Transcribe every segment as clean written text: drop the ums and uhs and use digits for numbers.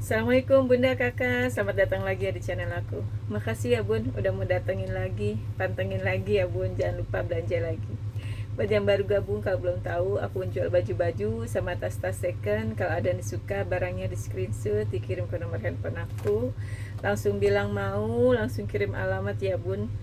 Assalamualaikum Bunda Kakak, selamat datang lagi ya di channel aku. Makasih ya Bun, udah mau datengin lagi, pantengin lagi ya Bun, jangan lupa belanja lagi. Buat yang baru gabung, kalau belum tahu, aku menjual baju-baju sama tas-tas second. Kalau ada yang suka, barangnya di screenshot, dikirim ke nomor handphone aku. Langsung bilang mau, langsung kirim alamat ya Bun.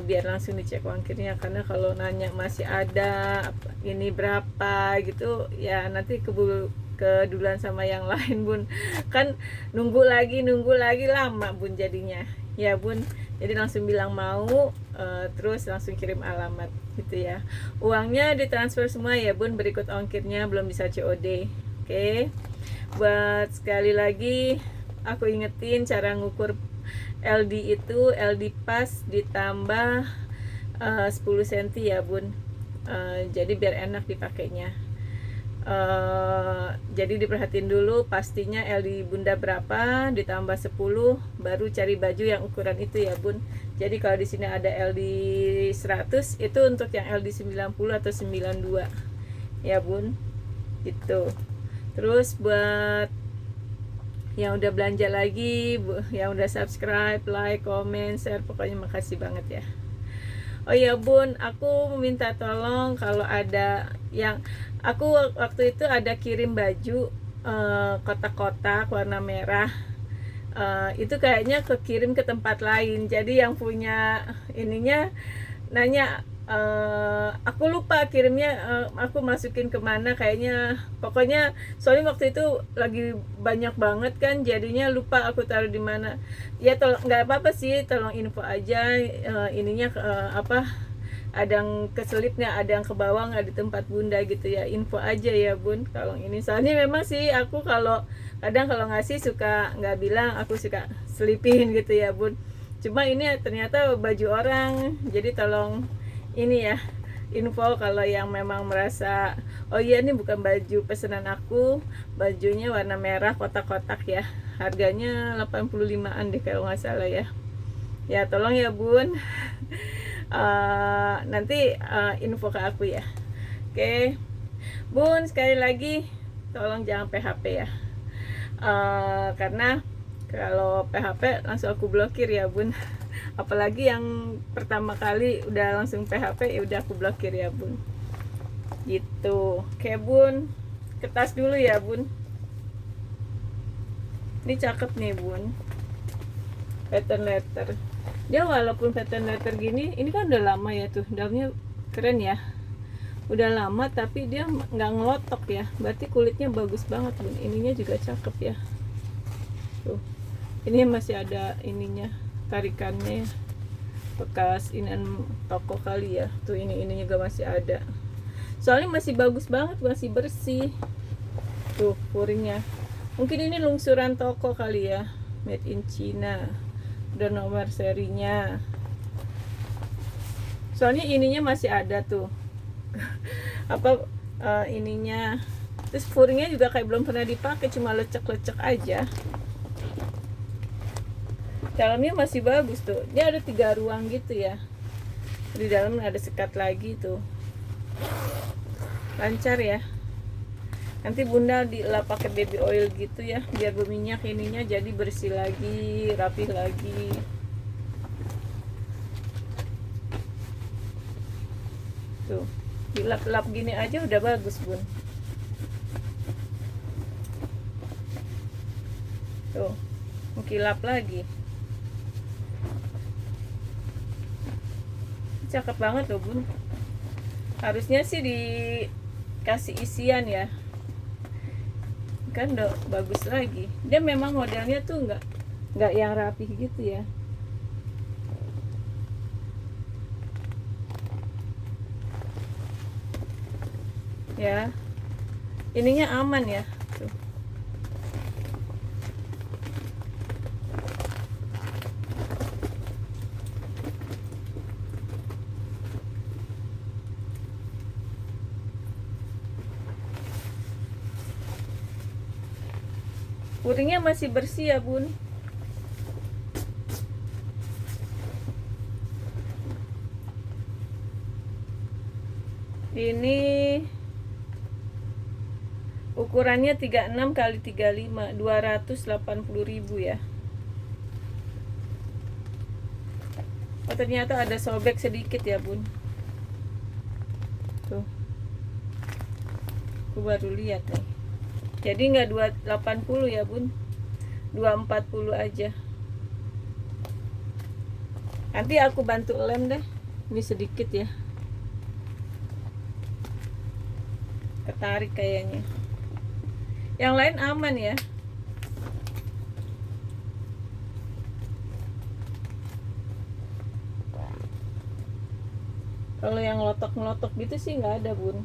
Biar langsung dicek ongkirnya, karena kalau nanya masih ada ini berapa gitu ya, nanti keburu keduluan sama yang lain Bun, kan nunggu lagi lama Bun jadinya ya Bun. Jadi langsung bilang mau, terus langsung kirim alamat gitu ya. Uangnya ditransfer semua ya Bun, berikut ongkirnya, belum bisa COD. Oke. Buat sekali lagi aku ingetin cara ngukur LD itu LD pas ditambah 10 cm ya Bun. Jadi biar enak dipakainya. Jadi diperhatiin dulu pastinya LD Bunda berapa, ditambah 10, baru cari baju yang ukuran itu ya Bun. Jadi kalau di sini ada LD 100, itu untuk yang LD 90 atau 92 ya Bun. Gitu. Terus buat yang udah belanja lagi, yang udah subscribe, like, comment, share, pokoknya makasih banget ya. Oh iya Bun, aku minta tolong kalau ada yang, aku waktu itu ada kirim baju kotak-kotak warna merah, itu kayaknya kekirim ke tempat lain. Jadi yang punya ininya nanya, aku lupa kirimnya, aku masukin kemana kayaknya, pokoknya soalnya waktu itu lagi banyak banget kan, jadinya lupa aku taruh di mana ya. Tolong, nggak apa-apa sih, tolong info aja, ininya apa, ada yang keselip nggak, ada yang ke bawah nggak di tempat Bunda gitu ya, info aja ya Bun. Kalau ini soalnya memang sih aku kalau kadang kalau ngasih suka nggak bilang, aku suka selipin gitu ya Bun. Cuma ini ternyata baju orang, jadi tolong ini ya, info kalau yang memang merasa, oh iya ini bukan baju pesanan aku, bajunya warna merah kotak-kotak ya, harganya 85-an deh kalau nggak salah ya. Ya tolong ya Bun. Nanti info ke aku ya. Oke Bun, sekali lagi tolong jangan PHP ya, karena kalau PHP langsung aku blokir ya Bun. Apalagi yang pertama kali udah langsung PHP, ya udah aku blokir ya Bun. Gitu. Oke Bun, kertas dulu ya Bun. Ini cakep nih Bun, pattern letter. Dia walaupun pattern letter gini, ini kan udah lama ya tuh, dalamnya keren ya, udah lama tapi dia nggak ngelotok ya, berarti kulitnya bagus banget Bun. Ininya juga cakep ya tuh, ini masih ada ininya, tarikannya ya, bekas inian toko kali ya tuh. Ini juga masih ada, soalnya masih bagus banget, masih bersih tuh puringnya. Mungkin ini lungsuran toko kali ya, made in China, udah nomor serinya, soalnya ininya masih ada tuh apa, ininya. Terus puringnya juga kayak belum pernah dipakai, cuma lecek-lecek aja. Dalamnya masih bagus tuh, dia ada 3 ruang gitu ya, di dalam ada sekat lagi tuh, lancar ya. Nanti Bunda dilap pakai baby oil gitu ya, biar berminyak ininya, jadi bersih lagi, rapih lagi tuh. Dilap-lap gini aja udah bagus Bun. Tuh, mengkilap lagi, cakep banget loh Bun. Harusnya sih dikasih isian ya, kan udah bagus lagi. Dia memang modelnya tuh nggak yang rapih gitu ya. Ya, ininya aman ya tuh. Puringnya masih bersih ya Bun. Ini ukurannya 36 kali 35, 280.000 ya. Oh ternyata ada sobek sedikit ya bun. Tuh, aku baru lihat nih. Jadi nggak 280 ya bun, 240 aja. Nanti aku bantu lem deh. Ini sedikit ya, ketarik kayaknya. Yang lain aman ya. Kalau yang lotok-melotok gitu sih nggak ada bun.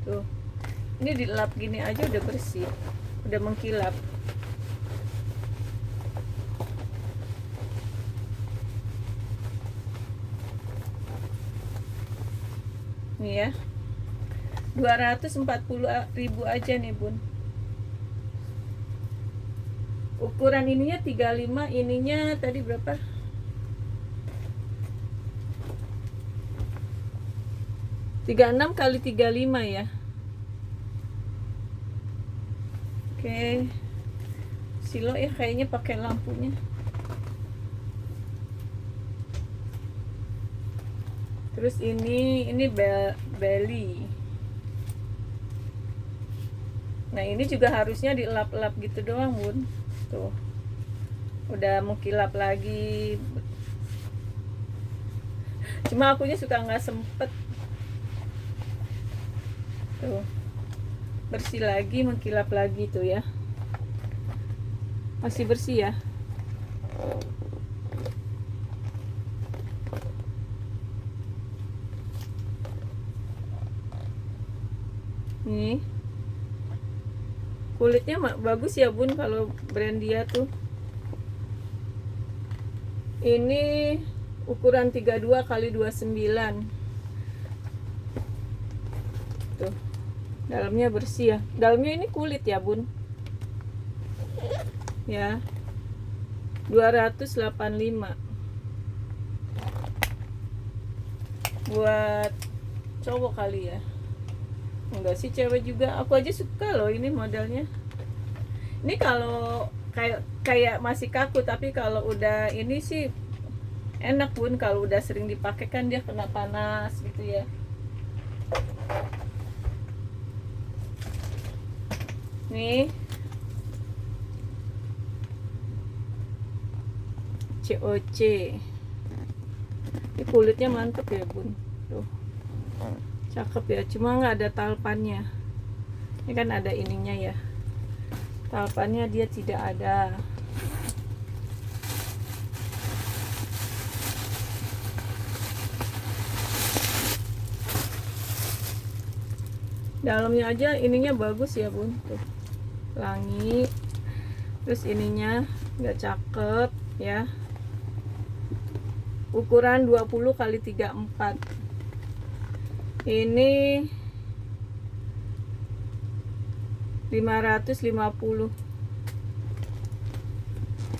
Tuh, ini dilap gini aja udah bersih, udah mengkilap. Nih ya, 240.000 aja nih bun. Ukuran ininya 35, ininya tadi berapa? 36 kali 35 ya. Oke, silo ya kayaknya pakai lampunya. Terus ini belly. Nah ini juga harusnya dilap-lap gitu doang bun. Tuh, udah mengkilap lagi. Cuma akunya suka nggak sempet. Tuh, bersih lagi, mengkilap lagi tuh ya. Masih bersih ya. Nih, kulitnya bagus ya bun kalau brand dia tuh. Ini ukuran 32 kali 29. Tuh, dalamnya bersih ya. Dalamnya ini kulit ya bun ya. 285 buat cowok kali ya. Enggak sih, cewek juga. Aku aja suka loh ini modelnya. Ini kalau kayak masih kaku, tapi kalau udah ini sih enak pun. Kalau udah sering dipakai kan dia kena panas gitu ya. Nih, COC. Ini kulitnya mantep ya bun. Tuh, cakep ya. Cuma nggak ada talpannya. Ini kan ada ininya ya. Talpannya dia tidak ada. Dalamnya aja ininya bagus ya bun. Tuh, langi. Terus ininya nggak cakep ya. Ukuran 20 kali 34. Ini 550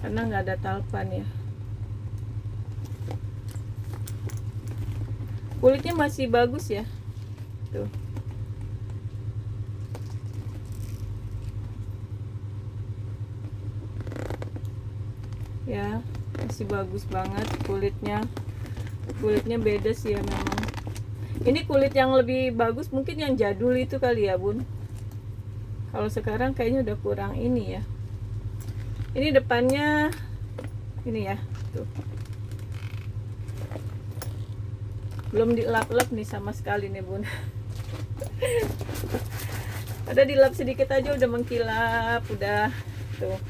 karena nggak ada talpan ya. Kulitnya masih bagus ya. Tuh, ya masih bagus banget kulitnya. Kulitnya beda sih ya memang. Ini kulit yang lebih bagus mungkin yang jadul itu kali ya bun. Kalau sekarang kayaknya udah kurang ini ya. Ini depannya ini ya. Tuh, belum dilap-lap nih sama sekali nih bun. Ada dilap sedikit aja udah mengkilap, udah tuh.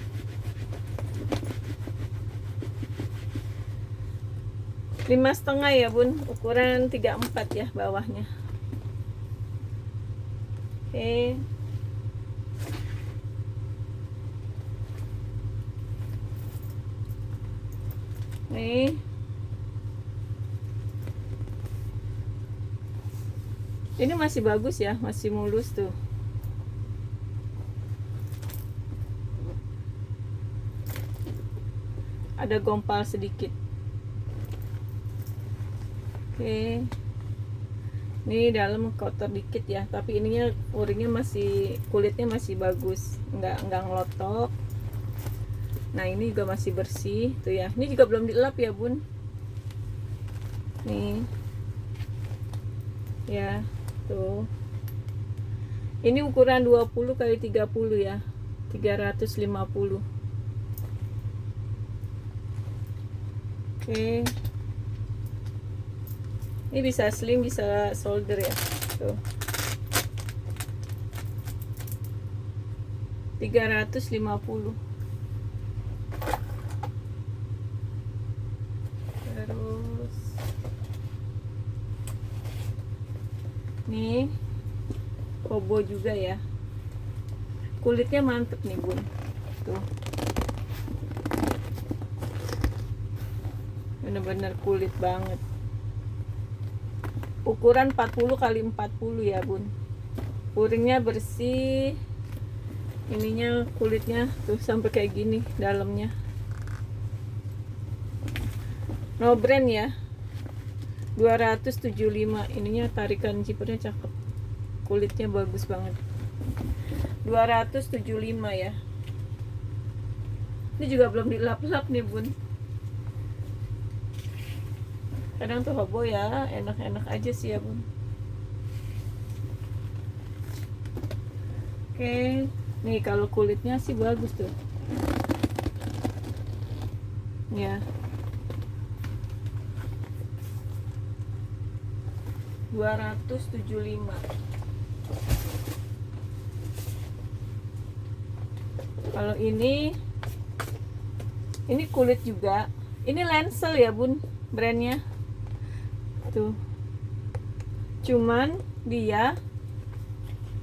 Lima setengah ya bun, ukuran 34 ya bawahnya. Oke. Nih, ini masih bagus ya, masih mulus tuh. Ada gompal sedikit. Oke, Ini dalam kotor dikit ya, tapi ininya uringnya masih, kulitnya masih bagus, nggak ngelotok. Nah ini juga masih bersih tuh ya. Ini juga belum dilap ya bun. Nih ya tuh. Ini ukuran 20 kali 30 ya, 350. Oke. Ini bisa slim, bisa solder ya. Tuh. 350. Terus nih Kobo juga ya. Kulitnya mantep nih bun. Tuh. Bener-bener kulit banget. Ukuran 40 kali 40 ya bun. Uringnya bersih. Ininya kulitnya tuh sampai kayak gini dalamnya. No brand ya. 275. Ininya tarikan zippernya cakep. Kulitnya bagus banget. 275 ya. Ini juga belum dilap-lap nih bun. Kadang tuh hobo ya, enak-enak aja sih ya bun. Oke, nih kalau kulitnya sih bagus tuh. Ya. 275. Kalau ini kulit juga. Ini Lancel ya bun, brandnya. Tuh. Cuman dia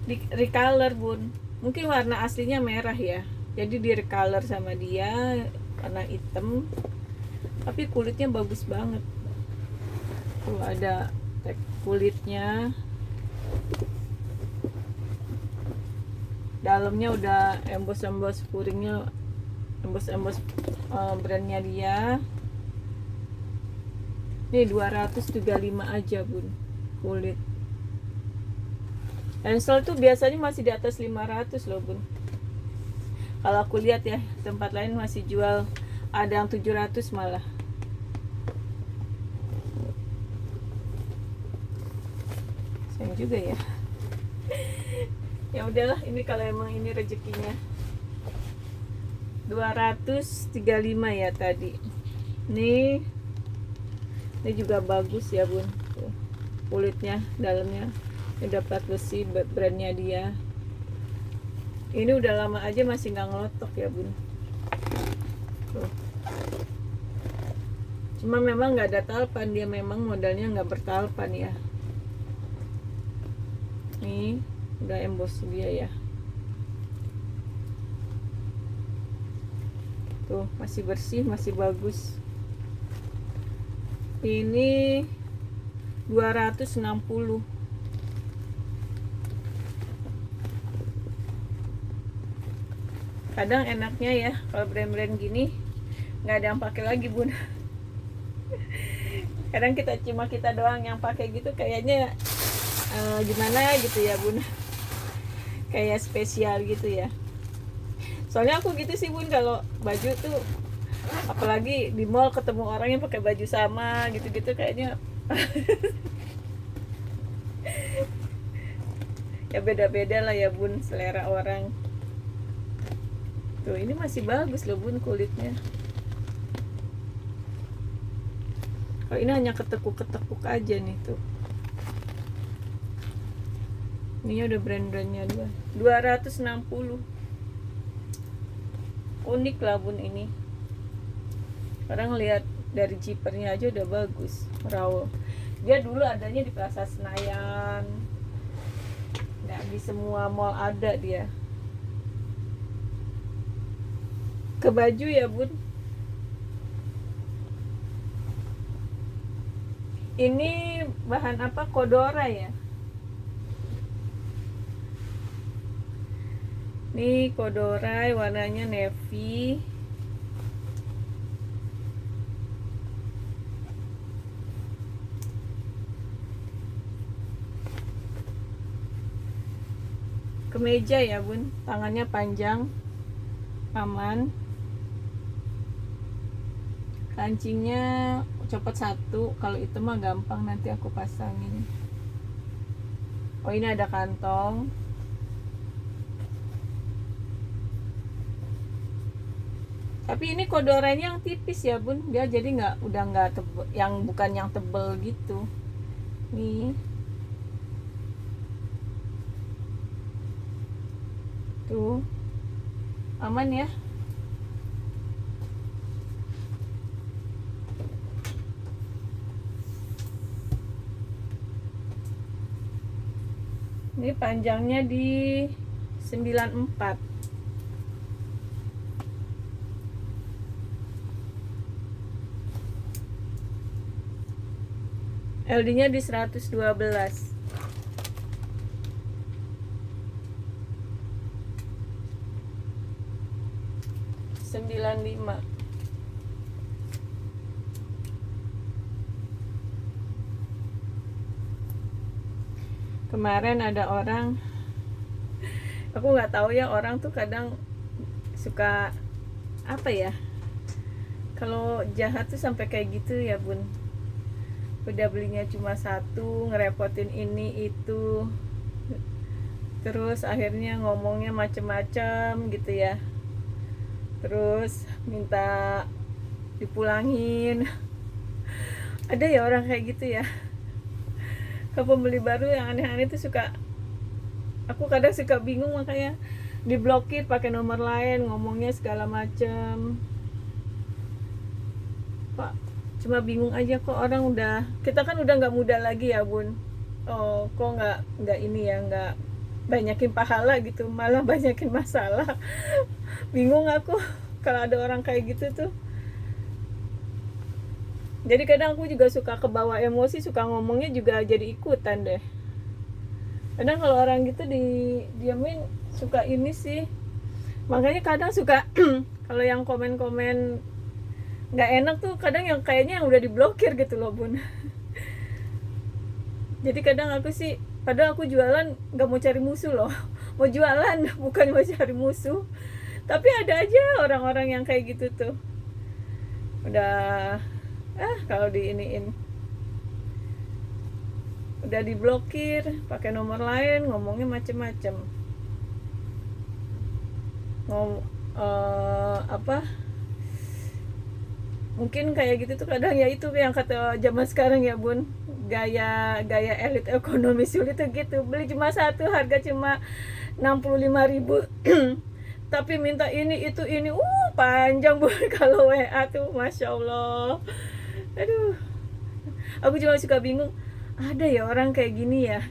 di recolor bun. Mungkin warna aslinya merah ya. Jadi di recolor sama dia warna hitam. Tapi kulitnya bagus banget. Tuh ada tek kulitnya. Dalamnya udah embos-embos puringnya, embos-embos brandnya dia. Nih 235 aja bun kulit. Lancel tuh biasanya masih di atas 500 loh bun. Kalau aku lihat ya, tempat lain masih jual, ada yang 700 malah. Sayang juga ya. Ya udahlah, ini kalau emang ini rezekinya. 235 ya tadi. Nih ini juga bagus ya bun. Tuh, kulitnya dalamnya udah plat besi, brandnya dia. Ini udah lama aja masih nggak ngelotok ya bun. Tuh. Cuma memang nggak ada talpan, dia memang modalnya nggak bertalpan ya. Nih udah embos dia ya. Tuh masih bersih, masih bagus. Ini 260. Kadang enaknya ya kalau brand-brand gini nggak ada yang pakai lagi bun. Kadang kita doang yang pakai gitu, kayaknya gimana gitu ya bun. Kayak spesial gitu ya. Soalnya aku gitu sih bun, kalau baju tuh apalagi di mall ketemu orang yang pakai baju sama gitu-gitu, kayaknya ya beda-beda lah ya bun, selera orang. Tuh ini masih bagus loh bun kulitnya. Kalau ini hanya ketekuk-ketekuk aja nih tuh. Ini udah brand-brandnya 260. Unik lah bun ini. Sekarang lihat dari zippernya aja udah bagus, raw. Dia dulu adanya di Plaza Senayan. Nggak di semua mall ada dia. Ke baju ya bun. Ini bahan apa? Kodora ya. Nih Kodora warnanya navy. kemeja ya bun, tangannya panjang, aman. Kancingnya copot satu, kalau itu mah gampang nanti aku pasangin. Oh ini ada kantong. Tapi ini kodorannya yang tipis ya bun, dia jadi udah nggak tebel, yang bukan yang tebel gitu. Nih, tuh aman ya. Ini panjangnya di 94. LD-nya di 112. Lima. Kemarin ada orang, aku nggak tahu ya, orang tuh kadang suka apa ya, kalau jahat tuh sampai kayak gitu ya bun. Udah belinya cuma satu, ngerepotin ini itu, terus akhirnya ngomongnya macem-macem gitu ya, terus minta dipulangin. Ada ya orang kayak gitu ya. Ke pembeli baru yang aneh-aneh tuh suka, aku kadang suka bingung, makanya diblokir pakai nomor lain, ngomongnya segala macem. Pak, cuma bingung aja kok orang udah, kita kan udah nggak muda lagi ya bun. Oh kok nggak ini ya, nggak banyakin pahala gitu, malah banyakin masalah. Bingung aku kalau ada orang kayak gitu tuh. Jadi kadang aku juga suka kebawa emosi, suka ngomongnya juga jadi ikutan deh. Kadang kalau orang gitu diamin suka ini sih, makanya kadang suka kalau yang komen-komen nggak enak tuh kadang yang kayaknya yang udah diblokir gitu loh bun. Jadi kadang aku sih, padahal aku jualan nggak mau cari musuh loh, mau jualan bukan mau cari musuh, tapi ada aja orang-orang yang kayak gitu tuh. Udah kalau diiniin udah diblokir, pakai nomor lain, ngomongnya macem-macem. Apa, mungkin kayak gitu tuh kadang ya, itu yang kata zaman sekarang ya bun, gaya elit ekonomi sulit tuh gitu, beli cuma satu, harga cuma 65.000 tapi minta ini itu ini, panjang bun. Kalau WA tuh masya Allah, aduh, aku cuma suka bingung, ada ya orang kayak gini ya,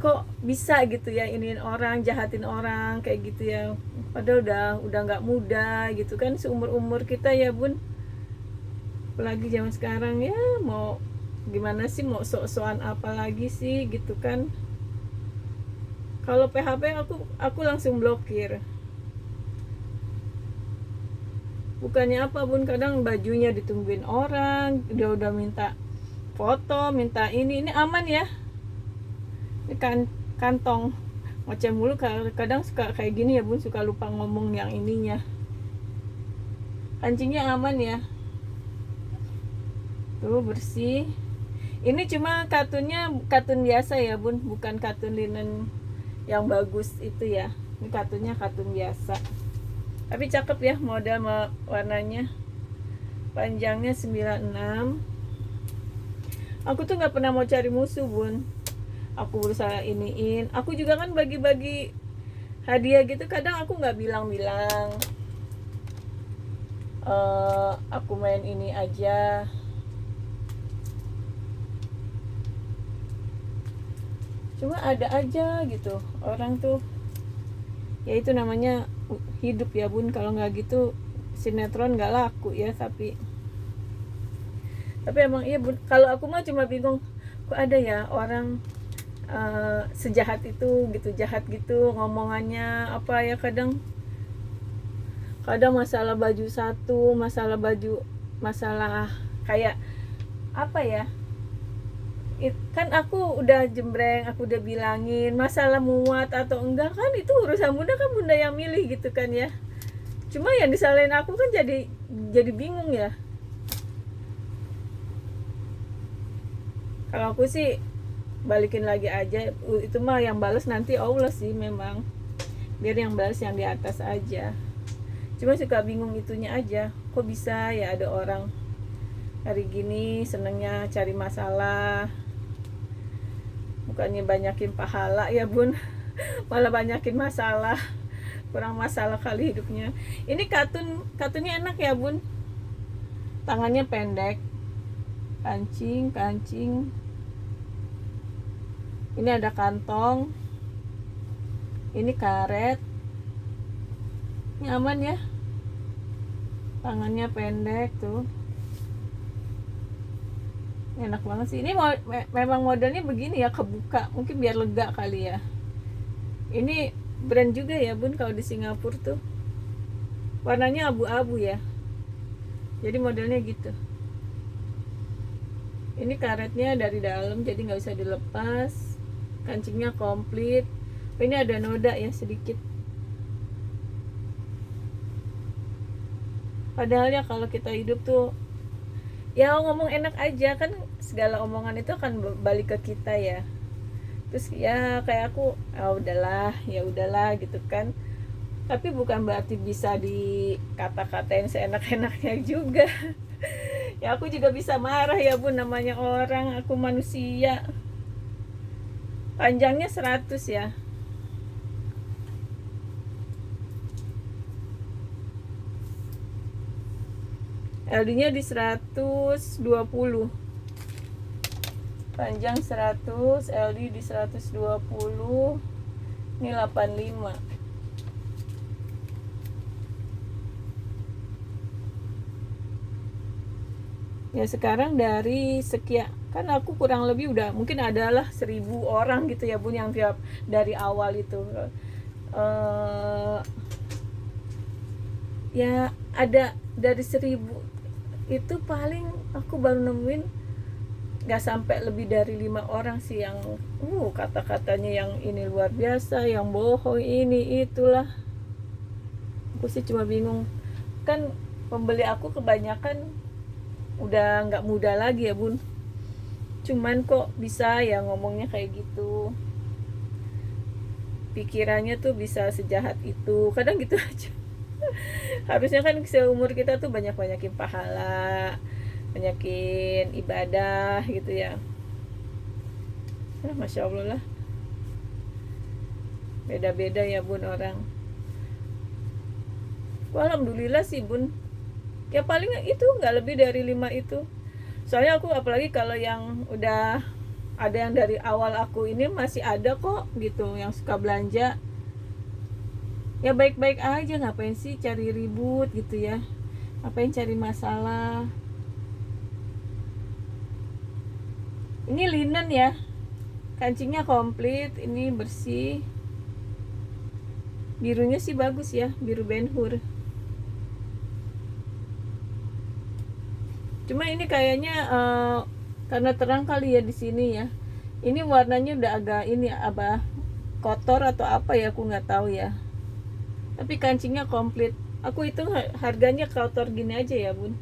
kok bisa gitu ya, iniin orang, jahatin orang kayak gitu ya, padahal udah nggak muda gitu kan, seumur kita ya bun. Apalagi zaman sekarang ya, mau gimana sih, mau sok-sokan apa lagi sih gitu kan. Kalau PHP aku langsung blokir. Bukannya apa bun, kadang bajunya ditungguin orang, dia udah minta foto, minta ini aman ya. Ini kantong ngoceh mulu, kadang suka kayak gini ya bun, suka lupa ngomong yang ininya. Kancingnya aman ya, tuh bersih. Ini cuma katunnya katun biasa ya bun, bukan katun linen yang bagus itu ya. Ini katunnya katun biasa, tapi cakep ya, model warnanya. Panjangnya 96. Aku tuh nggak pernah mau cari musuh bun, aku berusaha iniin. Aku juga kan bagi-bagi hadiah gitu, kadang aku nggak bilang-bilang aku main ini aja. Cuma ada aja gitu orang tuh, ya itu namanya hidup ya bun. Kalau nggak gitu sinetron nggak laku ya. Tapi emang iya bun, kalau aku mah cuma bingung, kok ada ya orang sejahat itu gitu, jahat gitu ngomongannya apa ya. Kadang masalah baju satu, masalah kayak apa ya, Kan aku udah jembreng, aku udah bilangin masalah muat atau enggak kan itu urusan bunda, kan bunda yang milih gitu kan ya. Cuma yang disalahin aku kan jadi bingung ya. Kalau aku sih balikin lagi aja, itu mah yang balas nanti Allah sih memang, biar yang balas yang di atas aja. Cuma suka bingung itunya aja, kok bisa ya ada orang hari gini senengnya cari masalah, bukannya banyakin pahala ya bun, malah banyakin masalah. Kurang masalah kali hidupnya. Ini katunnya enak ya bun, tangannya pendek, kancing. Ini ada kantong, ini karet, ini aman ya, tangannya pendek tuh, enak banget sih. Ini memang modelnya begini ya, kebuka, mungkin biar lega kali ya. Ini brand juga ya bun kalau di Singapura tuh, warnanya abu-abu ya, jadi modelnya gitu. Ini karetnya dari dalam jadi nggak bisa dilepas, kancingnya komplit. Ini ada noda ya sedikit, padahal ya kalau kita hidup tuh ya ngomong enak aja kan, segala omongan itu akan balik ke kita ya. Terus ya kayak aku ya udahlah gitu kan, tapi bukan berarti bisa dikata-katain seenak-enaknya juga. Ya aku juga bisa marah ya bun, namanya orang, aku manusia. Panjangnya 100 ya, LD nya di 120, panjang 100, LD di 120, ini 85. Ya sekarang dari sekian, kan aku kurang lebih udah mungkin adalah 1000 orang gitu ya bun, yang tiap dari awal itu ya ada dari 1000 itu paling aku baru nemuin gak sampai lebih dari 5 orang sih yang kata-katanya yang ini luar biasa, yang bohong ini itulah. Aku sih cuma bingung, kan pembeli aku kebanyakan udah nggak muda lagi ya bun, cuman kok bisa ya ngomongnya kayak gitu, pikirannya tuh bisa sejahat itu, kadang gitu aja. Harusnya kan seumur kita tuh banyakin pahala, banyakin ibadah gitu ya. Masya Allah lah, beda-beda ya bun orang. Alhamdulillah sih bun, ya paling itu nggak lebih dari 5 itu. Soalnya aku apalagi kalau yang udah ada yang dari awal aku ini masih ada kok gitu yang suka belanja. Ya baik-baik aja, ngapain sih cari ribut gitu ya, ngapain cari masalah. Ini linen ya, kancingnya komplit, ini bersih, birunya sih bagus ya, biru Ben Hur. Cuma ini kayaknya karena terang kali ya di sini ya. Ini warnanya udah agak ini apa, kotor atau apa ya, aku nggak tahu ya. Tapi kancingnya komplit. Aku hitung harganya kotor gini aja ya bun.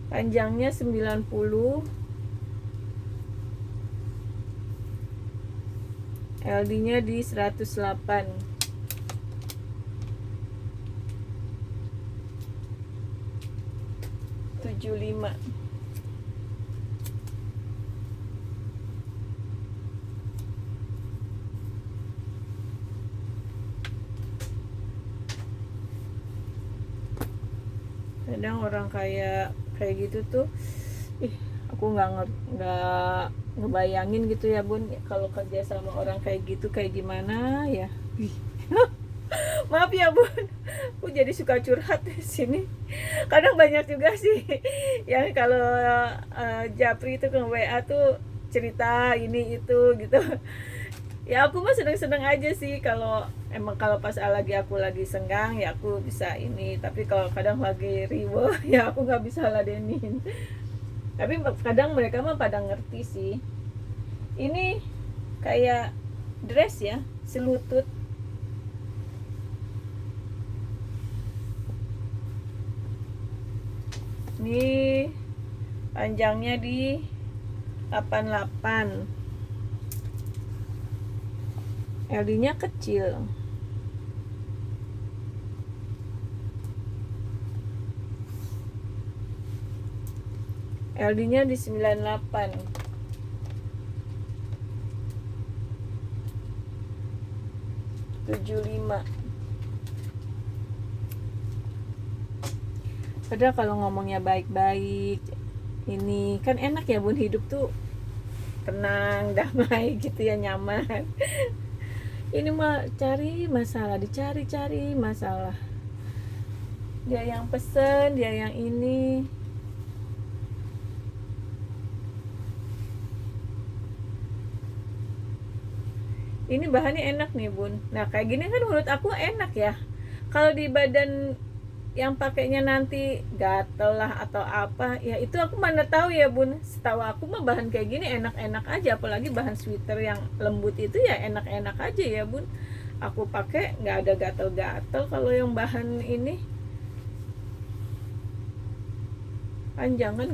Panjangnya 90, LD nya di 108, 75. Kadang orang kayak gitu tuh, aku nggak ngebayangin gitu ya bun, kalau kerja sama orang kayak gitu kayak gimana ya. Maaf ya bun, aku jadi suka curhat di sini. Kadang banyak juga sih yang kalau Japri itu ke WA tuh cerita ini itu gitu. Ya aku mah seneng-seneng aja sih, kalau emang kalau pas aku lagi senggang ya aku bisa ini, tapi kalau kadang lagi riweuh ya aku nggak bisa ladenin. Tapi kadang mereka mah pada ngerti sih. Ini kayak dress ya, selutut. Ini panjangnya di 88, LD-nya kecil. LD-nya di 98. 75. Padahal kalau ngomongnya baik-baik, ini kan enak ya bun, hidup tuh tenang, damai gitu ya, nyaman. Ini mah cari masalah, dicari-cari masalah. Dia yang pesen, dia yang ini. Ini bahannya enak nih bun. Nah kayak gini kan menurut aku enak ya. Kalau di badan yang pakainya nanti gatel lah atau apa ya, itu aku mana tahu ya bun. Setahu aku mah bahan kayak gini enak-enak aja, apalagi bahan sweater yang lembut itu ya enak-enak aja ya bun. Aku pakai nggak ada gatel-gatel. Kalau yang bahan ini panjang kan,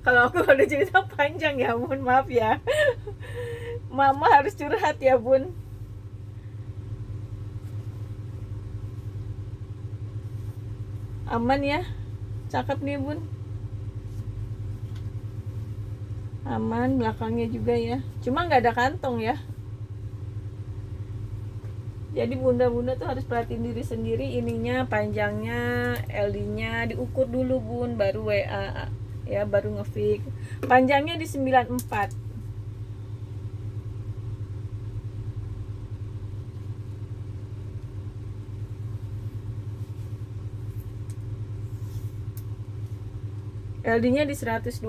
kalau aku udah cerita panjang ya bun, maaf ya. Mama harus curhat ya bun. Aman ya, cakep nih bun, aman. Belakangnya juga ya, cuma nggak ada kantong ya. Jadi bunda-bunda tuh harus perhatiin diri sendiri, ininya panjangnya, LD-nya diukur dulu bun, baru WA ya, baru ngefix. Panjangnya di 94. LD-nya di 120.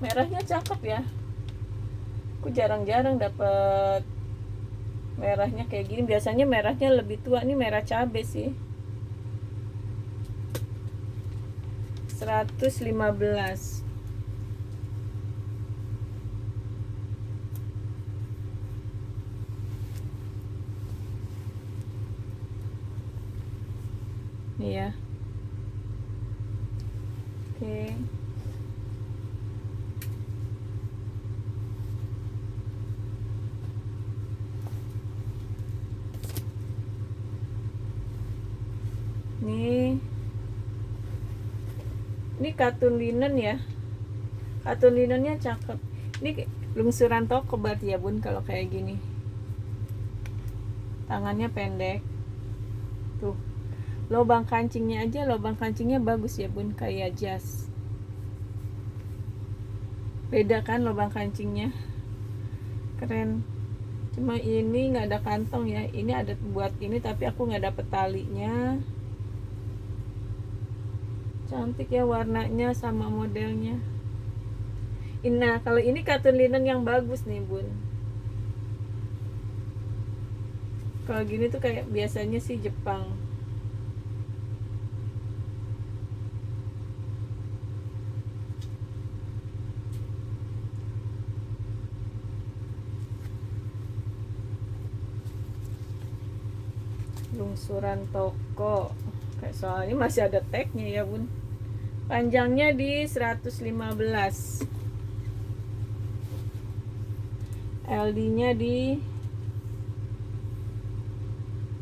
Merahnya cakep ya. Aku jarang-jarang dapet merahnya kayak gini. Biasanya merahnya lebih tua, ini merah cabe sih. 115. Nih ya. Oke. Ini katun linen ya. Katun linennya cakep. Ini lungsuran toko berarti ya bun kalau kayak gini. Tangannya pendek. Tuh. Lubang kancingnya aja, lubang kancingnya bagus ya bun, kayak jas. Beda kan lubang kancingnya. Keren. Cuma ini nggak ada kantong ya. Ini ada buat ini tapi aku nggak dapet talinya. Cantik ya warnanya sama modelnya. Nah kalau ini katun linen yang bagus nih bun. Kalau gini tuh kayak biasanya sih Jepang. Lungsuran toko. Kayak soalnya masih ada tagnya ya bun. Panjangnya di 115. LD-nya di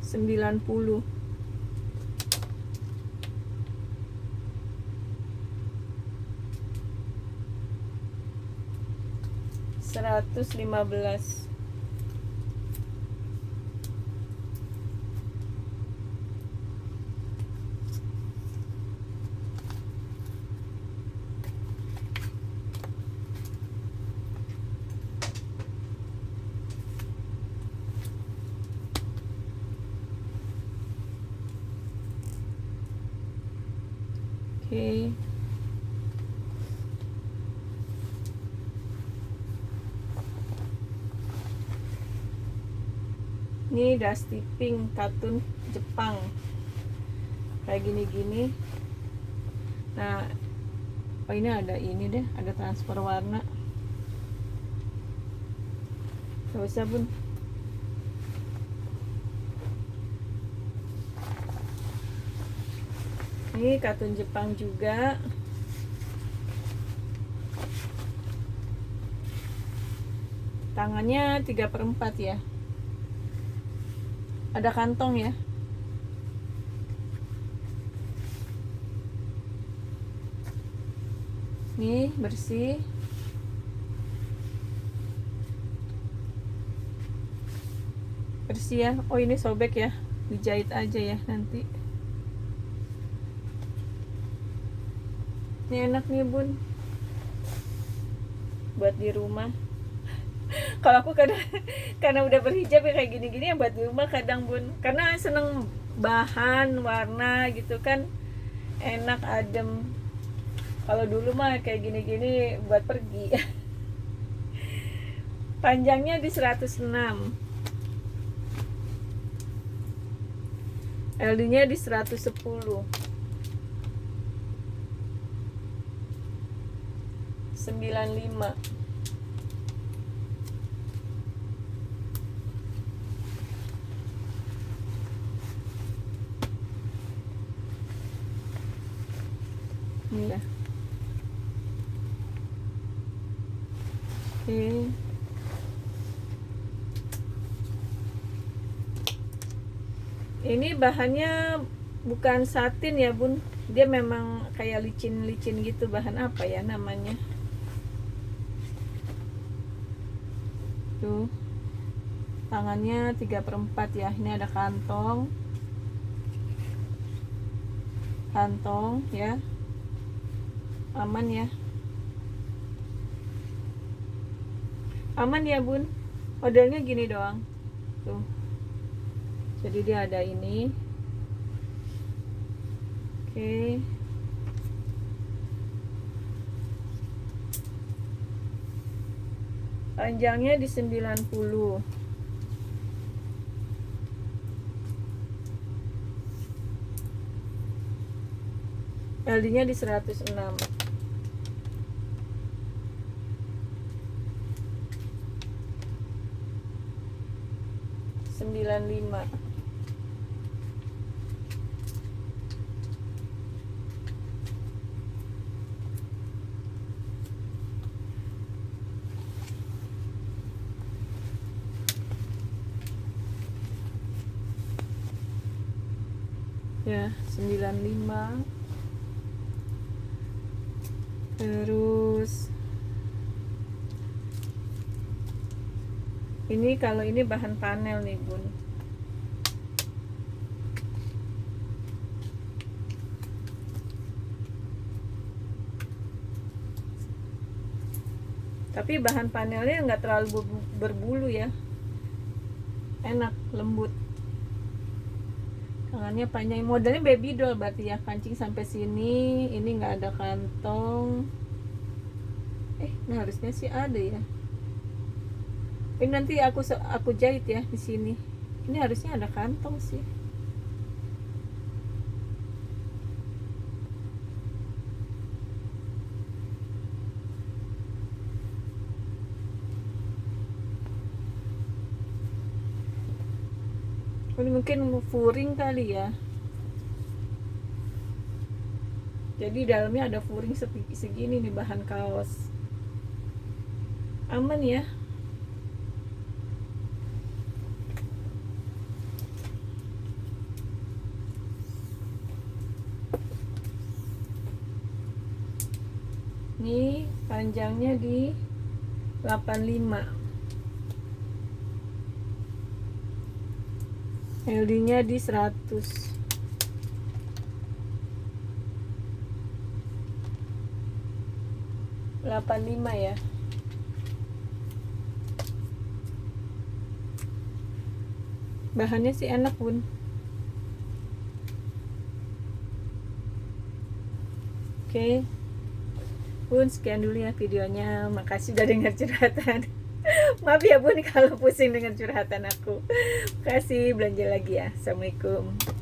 90. 115. Oke. Ini Dusty Pink katun Jepang kayak gini-gini. Nah, oh ini ada ini deh, ada transfer warna. Gak usah bun. Ini katun Jepang juga. Tangannya 3/4 ya. Ada kantong ya. Nih bersih. Bersih ya. Oh ini sobek ya. Dijahit aja ya nanti. Ini enak nih bun. Buat di rumah. Kalau aku kadang karena udah berhijab ya kayak gini-gini yang buat di rumah kadang bun, karena seneng bahan warna gitu kan, enak adem. Kalau dulu mah kayak gini-gini buat pergi. Panjangnya di 106, LD nya di 110, 95. Iya. Oke. Ini bahannya bukan satin ya bun, dia memang kayak licin-licin gitu. Bahan apa ya namanya tuh. Tangannya 3/4 ya. Ini ada kantong ya, aman ya, aman ya bun. Modelnya gini doang tuh, jadi dia ada ini. Oke. Panjangnya di 90, LD nya di 106, 95. Ya 95. Terus ini, kalau ini bahan panel nih bun, tapi bahan panelnya nggak terlalu berbulu ya, enak, lembut. Tangannya panjang, modelnya baby doll berarti ya, kancing sampai sini. Ini nggak ada kantong. Nah harusnya sih ada ya. Ini nanti aku jahit ya di sini. Ini harusnya ada kantong sih. Ini mungkin furing kali ya. Jadi dalamnya ada furing segini nih, bahan kaos. Aman ya. Ini panjangnya di 85, LD nya di 100, 85 ya. Bahannya sih enak bun. Oke bun, sekian dulu ya videonya. Makasih udah dengar curhatan. Maaf ya Bun kalau pusing dengan curhatan aku. Kasih belanja lagi ya. Assalamualaikum.